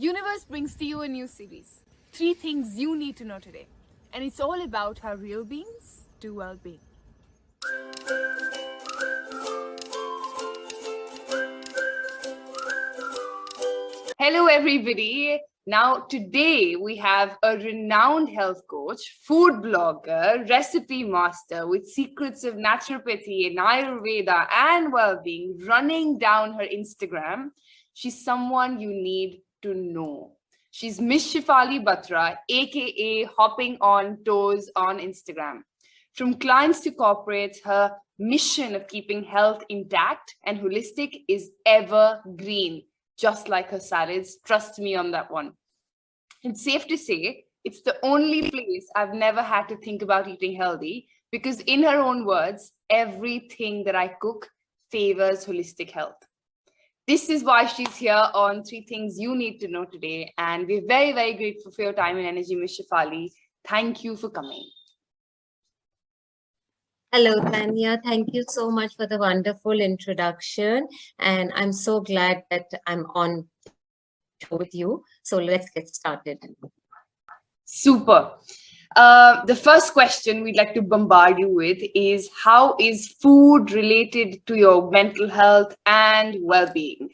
Youniverse brings to you a new series, 3 Things You Need to Know Today. And it's all about how real beings do well-being. Hello everybody. Now today we have a renowned health coach, food blogger, recipe master with secrets of naturopathy and Ayurveda and well-being running down her Instagram. She's someone you need to know. She's Miss Shefali Batra, aka Hopping on Toes on Instagram. From clients to corporates, her mission of keeping health intact and holistic is evergreen, just like her salads. Trust me on that one. It's safe to say it's the only place I've never had to think about eating healthy because, in her own words, everything that I cook favors holistic health. This is why she's here on 3 Things You Need to Know Today. And we're very, very grateful for your time and energy, Ms. Shefali. Thank you for coming. Hello, Tanya. Thank you so much for the wonderful introduction. And I'm so glad that I'm on with you. So let's get started. Super. The first question we'd like to bombard you with is, how is food related to your mental health and well-being?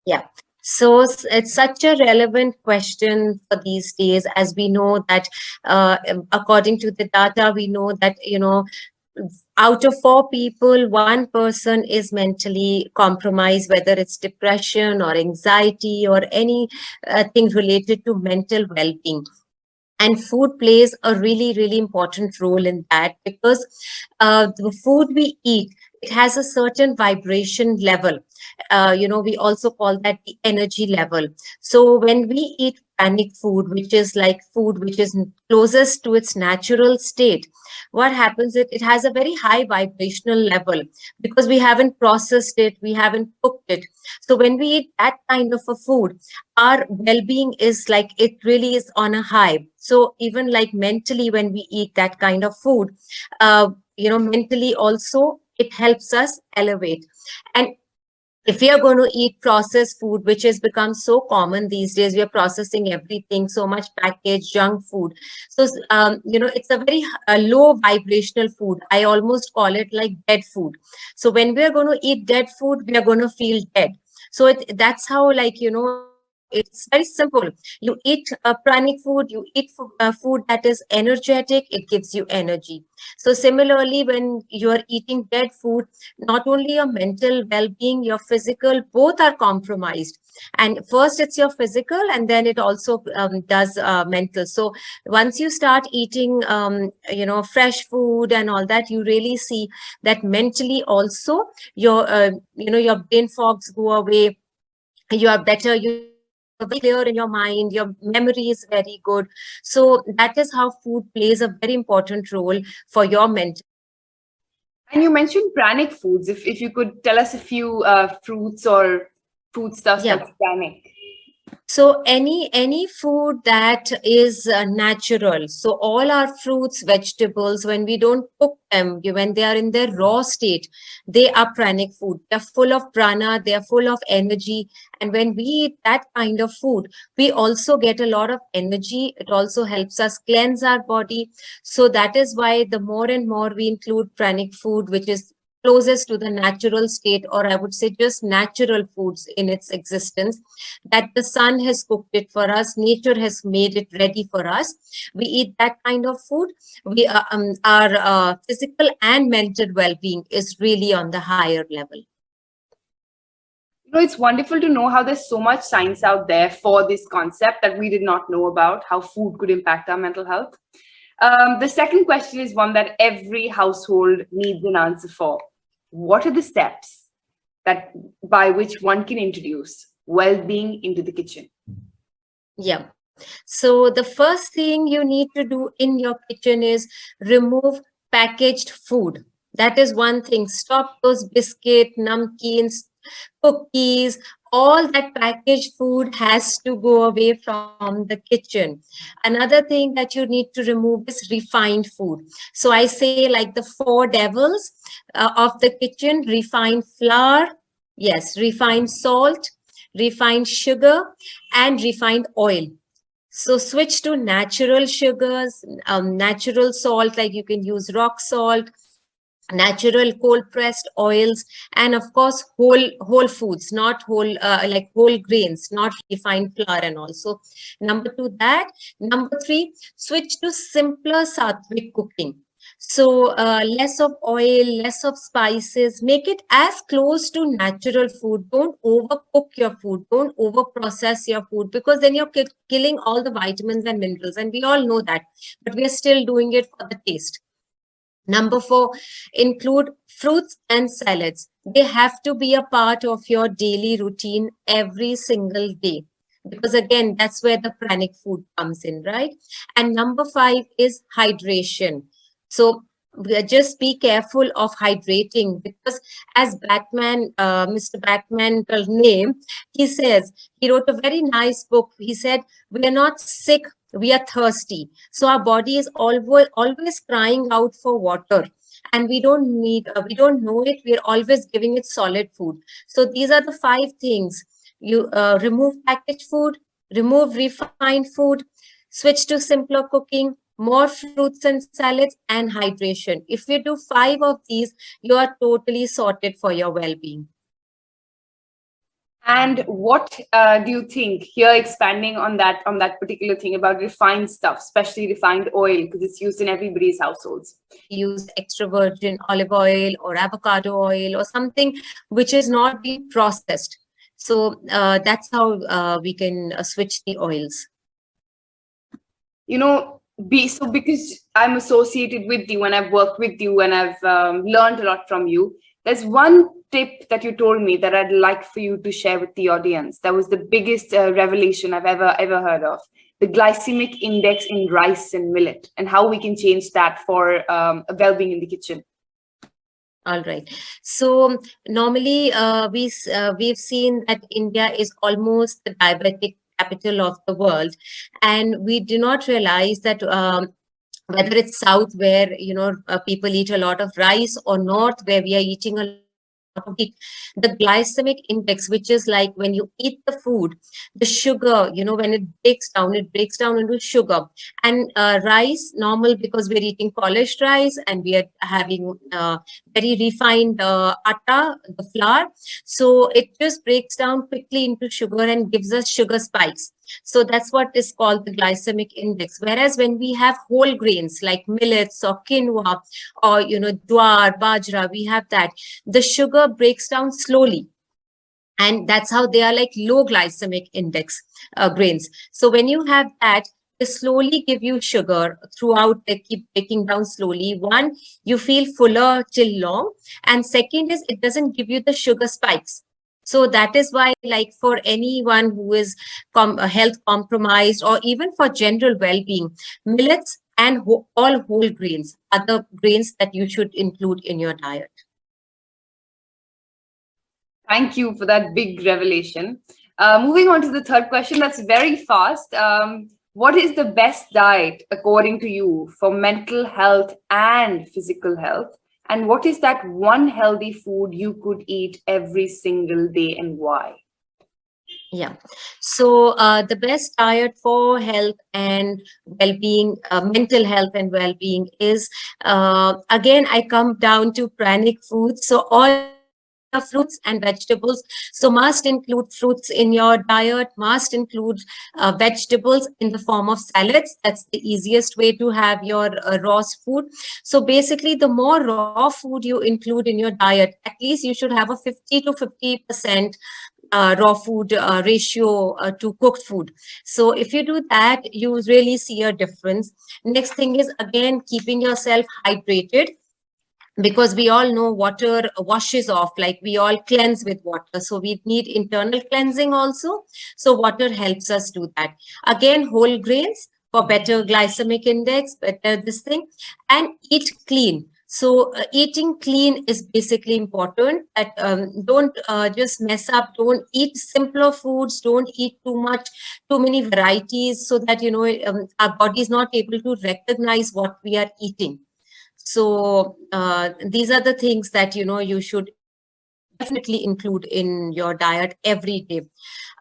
Yeah. So it's such a relevant question for these days, as we know that according to the data, we know that, out of 4 people, 1 person is mentally compromised, whether it's depression or anxiety or any thing related to mental well-being. And food plays a really, really important role in that, because the food we eat, it has a certain vibration level. We also call that the energy level. So when we eat pranic food, which is like food which is closest to its natural state, what happens is it has a very high vibrational level because we haven't processed it, we haven't cooked it. So when we eat that kind of a food, our well-being is like, it really is on a high. So even like mentally, when we eat that kind of food, mentally also it helps us elevate. And if we are going to eat processed food, which has become so common these days, we are processing everything, so much packaged junk food. So, it's a very low vibrational food. I almost call it like dead food. So when we are going to eat dead food, we are going to feel dead. So that's how, it's very simple. You eat pranic food, you eat food that is energetic, it gives you energy. So similarly, when you are eating dead food, not only your mental well-being, your physical, both are compromised. And first it's your physical, and then it also does mental. So once you start eating, fresh food and all that, you really see that mentally also your brain fogs go away. You are better. You clear in your mind, your memory is very good. So that is how food plays a very important role for your mental. And you mentioned pranic foods. If you could tell us a few fruits or foodstuffs that's pranic. So any food that is natural. So all our fruits, vegetables, when we don't cook them, when they are in their raw state, they are pranic food. They're full of prana, they're full of energy. And when we eat that kind of food, we also get a lot of energy. It also helps us cleanse our body. So that is why the more and more we include pranic food, which is closest to the natural state, or I would say just natural foods in its existence, that the sun has cooked it for us, nature has made it ready for us. We eat that kind of food. We our physical and mental well-being is really on the higher level. It's wonderful to know how there's so much science out there for this concept that we did not know about, how food could impact our mental health. The second question is one that every household needs an answer for. What are the steps by which one can introduce well-being into the kitchen? Yeah. So the first thing you need to do in your kitchen is remove packaged food. That is one thing. Stop those biscuit, namkeens, cookies, all that packaged food has to go away from the kitchen. Another thing that you need to remove is refined food. So I say, like, the 4 devils of the kitchen: refined flour, yes, refined salt, refined sugar, and refined oil. So switch to natural sugars, natural salt, like you can use rock salt, natural cold pressed oils, and of course whole foods, not whole like whole grains, not refined flour. And also number two that. Number three, switch to simpler sattvic cooking. So less of oil, less of spices, make it as close to natural food. Don't overcook your food, don't over process your food, because then you're killing all the vitamins and minerals, and we all know that, but we are still doing it for the taste. Number four, include fruits and salads. They have to be a part of your daily routine every single day. Because again, that's where the pranic food comes in, right? And number five is hydration. So just be careful of hydrating, because as Batman, Mr. Batman name, he says, he wrote a very nice book. He said, we are not sick, we are thirsty. So our body is always crying out for water, and we don't know it. We're always giving it solid food. So these are the five things. You remove packaged food, remove refined food, switch to simpler cooking, more fruits and salads, and hydration. If you do five of these, you are totally sorted for your well-being. And what do you think here, expanding on that particular thing about refined stuff, especially refined oil, because it's used in everybody's households? Use extra virgin olive oil or avocado oil or something which is not being processed. So that's how we can switch the oils. You know, because I'm associated with you and I've worked with you and I've learned a lot from you, there's one tip that you told me that I'd like for you to share with the audience. That was the biggest revelation I've ever heard of. The glycemic index in rice and millet, and how we can change that for a well-being in the kitchen. All right. So normally we've seen that India is almost the diabetic capital of the world, and we do not realize that whether it's south where people eat a lot of rice, or north where we are eating a lot of wheat, the glycemic index, which is like when you eat the food, the sugar, when it breaks down into sugar. And rice, normal, because we're eating polished rice and we are having very refined atta, the flour, so it just breaks down quickly into sugar and gives us sugar spikes. So that's what is called the glycemic index. Whereas when we have whole grains like millets or quinoa or jowar, bajra, we have that, the sugar breaks down slowly. And that's how they are like low glycemic index grains. So when you have that, they slowly give you sugar throughout. They keep breaking down slowly. One, you feel fuller till long. And second is, it doesn't give you the sugar spikes. So that is why, like, for anyone who is health compromised, or even for general well-being, millets and all whole grains are the grains that you should include in your diet. Thank you for that big revelation. Moving on to the third question, that's very fast. What is the best diet, according to you, for mental health and physical health? And what is that one healthy food you could eat every single day, and why? Yeah. So the best diet for health and well-being, mental health and well-being is, again, I come down to pranic foods. So all fruits and vegetables. So must include fruits in your diet, must include vegetables in the form of salads. That's the easiest way to have your raw food. So basically, the more raw food you include in your diet, at least you should have a 50 to 50% raw food ratio to cooked food. So if you do that, you really see a difference. Next thing is, again, keeping yourself hydrated, because we all know water washes off, like we all cleanse with water. So we need internal cleansing also. So water helps us do that. Again, whole grains for better glycemic index, better this thing, and eat clean. So eating clean is basically important. That don't just mess up. Don't eat simpler foods. Don't eat too many varieties, so that our body is not able to recognize what we are eating. So these are the things that you should definitely include in your diet every day.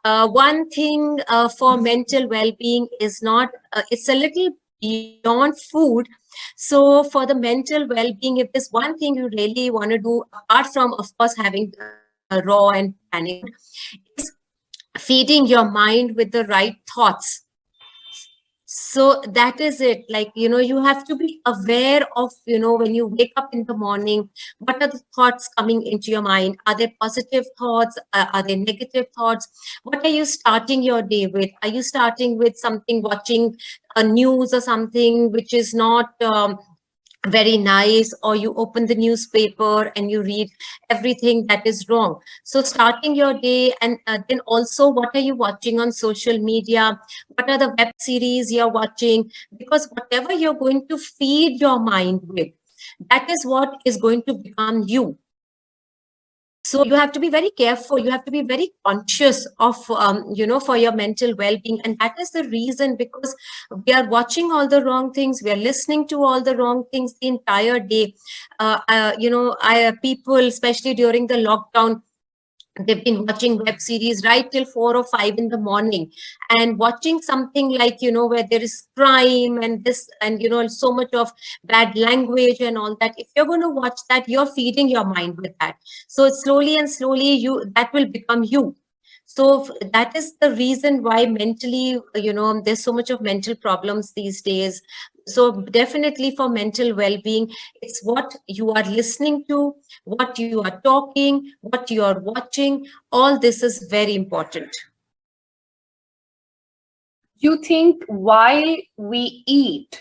one thing for mental well-being is not, it's a little beyond food. So for the mental well-being, if there's one thing you really want to do, apart from, of course, having raw and panic, is feeding your mind with the right thoughts. So that is it. Like, you have to be aware of, when you wake up in the morning, what are the thoughts coming into your mind? Are they positive thoughts? Are they negative thoughts? What are you starting your day with? Are you starting with something, watching a news or something which is not very nice, or you open the newspaper and you read everything that is wrong? So starting your day, and then also, what are you watching on social media? What are the web series you're watching? Because whatever you're going to feed your mind with, that is what is going to become you. So you have to be very careful. You have to be very conscious of, for your mental well-being. And that is the reason, because we are watching all the wrong things. We are listening to all the wrong things the entire day. People, especially during the lockdown, they've been watching web series right till 4 or 5 in the morning, and watching something like, where there is crime and this, and so much of bad language and all that. If you're going to watch that, you're feeding your mind with that. So slowly and slowly, that will become you. So that is the reason why mentally, there's so much of mental problems these days. So definitely for mental well-being, it's what you are listening to, what you are talking, what you are watching. All this is very important. You think while we eat,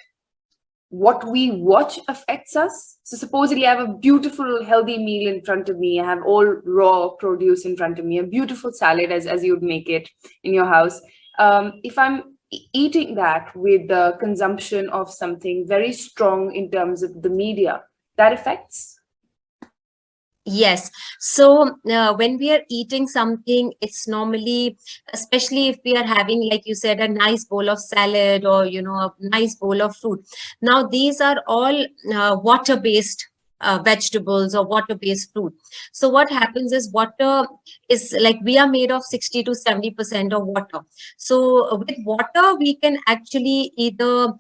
what we watch affects us? So supposedly I have a beautiful healthy meal in front of me. I have all raw produce in front of me, a beautiful salad as you would make it in your house. If I'm eating that with the consumption of something very strong in terms of the media, that affects? Yes. So when we are eating something, it's normally, especially if we are having, like you said, a nice bowl of salad, or, a nice bowl of fruit. Now, these are all water-based vegetables or water-based fruit. So what happens is, water is, like, we are made of 60 to 70% of water. So with water, we can actually either,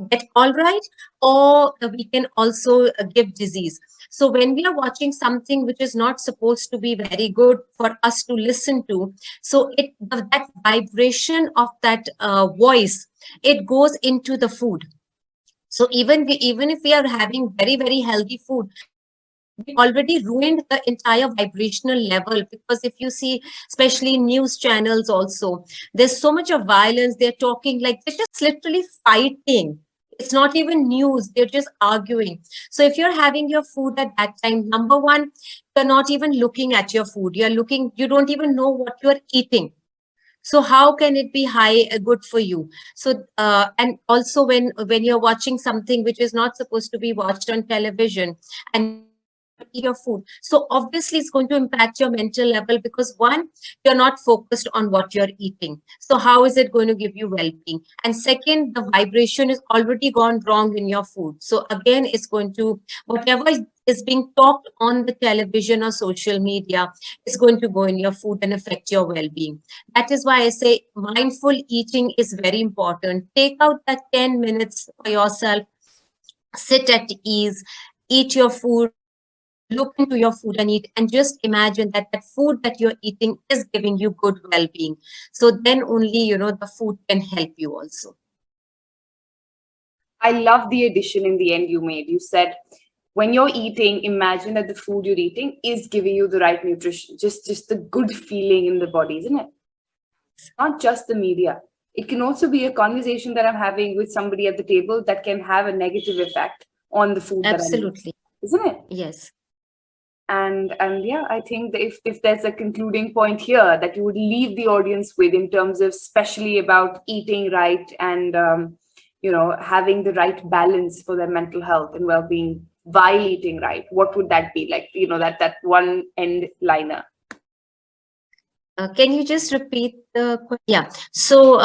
get all right, or we can also give disease. So when we are watching something which is not supposed to be very good for us to listen to, so that vibration of that voice, it goes into the food. So even if we are having very, very healthy food, we already ruined the entire vibrational level. Because if you see, especially news channels also, there's so much of violence. They're talking like they're just literally fighting. It's not even news, they're just arguing. So if you're having your food at that time, number one, you're not even looking at your food. You don't even know what you're eating. So how can it be good for you? So and also, when you're watching something which is not supposed to be watched on television, and eat your food, so obviously it's going to impact your mental level, because one, you're not focused on what you're eating. So how is it going to give you well-being? And second, the vibration is already gone wrong in your food. So again, it's going to, whatever is being talked on the television or social media, is going to go in your food and affect your well-being. That is why I say mindful eating is very important. Take out that 10 minutes for yourself, sit at ease, eat your food, look into your food and eat, and just imagine that that food that you're eating is giving you good well-being. So then only, the food can help you also. I love the addition in the end you made. You said, when you're eating, imagine that the food you're eating is giving you the right nutrition, just the good feeling in the body, isn't it? Not just the media. It can also be a conversation that I'm having with somebody at the table that can have a negative effect on the food. Absolutely. That I'm eating, isn't it? Yes. And yeah, I think that if there's a concluding point here that you would leave the audience with, in terms of especially about eating right and having the right balance for their mental health and well-being while eating right, what would that be? Like, that one end liner. Can you just repeat the question? Yeah. So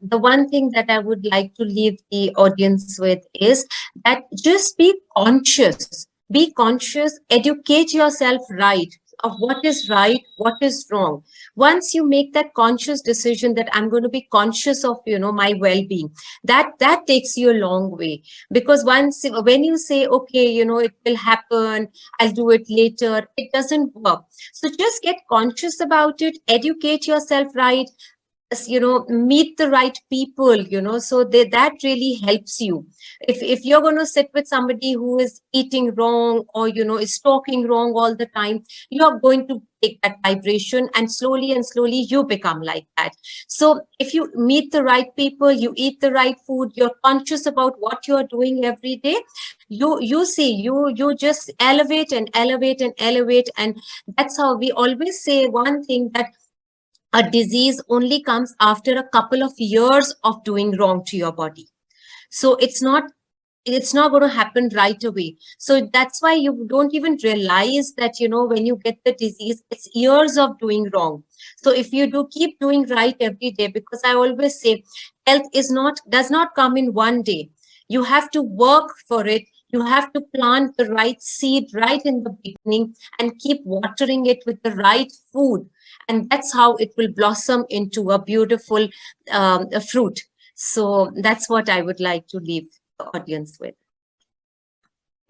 the one thing that I would like to leave the audience with is that just be conscious, educate yourself right. of what is right, what is wrong. Once you make that conscious decision that I'm going to be conscious of, my well-being, that takes you a long way. Because when you say, okay, it will happen, I'll do it later, it doesn't work. So just get conscious about it, educate yourself right, meet the right people, so that really helps you. If you're going to sit with somebody who is eating wrong, or is talking wrong all the time, you're going to take that vibration, and slowly you become like that. So if you meet the right people, you eat the right food, you're conscious about what you're doing every day, you just elevate and elevate and elevate. And that's how we always say one thing, that a disease only comes after a couple of years of doing wrong to your body. So it's not going to happen right away. So that's why you don't even realize that, when you get the disease, it's years of doing wrong. So if you keep doing right every day, because I always say health does not come in one day. You have to work for it. You have to plant the right seed right in the beginning and keep watering it with the right food. And that's how it will blossom into a beautiful a fruit. So that's what I would like to leave the audience with.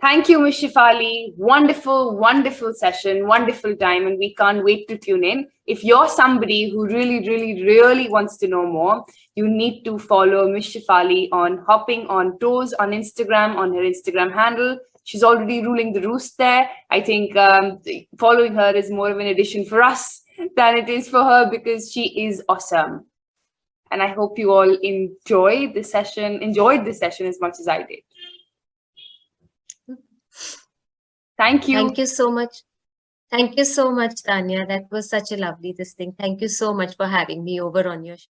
Thank you, Ms. Shefali. Wonderful, wonderful session, wonderful time, and we can't wait to tune in. If you're somebody who really, really, really wants to know more, you need to follow Ms. Shefali on Hopping on Toes on Instagram, on her Instagram handle. She's already ruling the roost there. I think following her is more of an addition for us than it is for her, because she is awesome. And I hope you all enjoyed this session as much as I did. Thank you. Thank you so much. Thank you so much, Tanya. That was such a lovely thing. Thank you so much for having me over on your show.